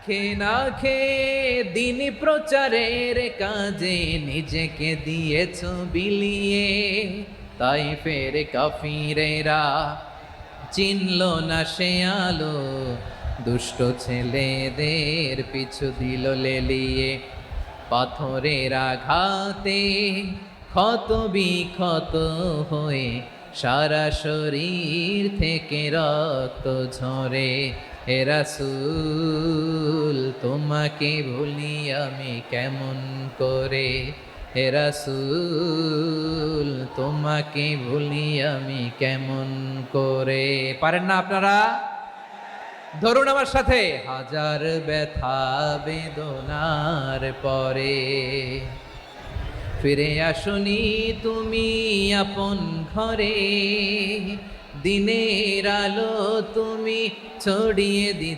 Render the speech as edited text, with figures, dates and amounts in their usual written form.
খেয়ে না খেয়ে দিন প্রচারের কাজে নিজেকে দিয়েছ বিলিয়ে, তাই ফের কাফিরেরা চিনল না সে আলো, দুষ্ট ছেলেদের পিছু দিল লেলিয়ে। পাথরের আঘাতে ক্ষত বিক্ষত হয়ে সারা শরীর থেকে রক্ত ঝরে। হে রাসূল তোমাকে ভুলি আমি কেমন করে, হে রাসূল তোমাকে ভুলি আমি কেমন করে। পারেন না আপনারা? ধরুন আমার সাথে, হাজার ব্যথা বেদনার পরে ফিরে আসনি তুমি আপন ঘরে, দিনের আলো তুমি ছড়িয়ে দিতে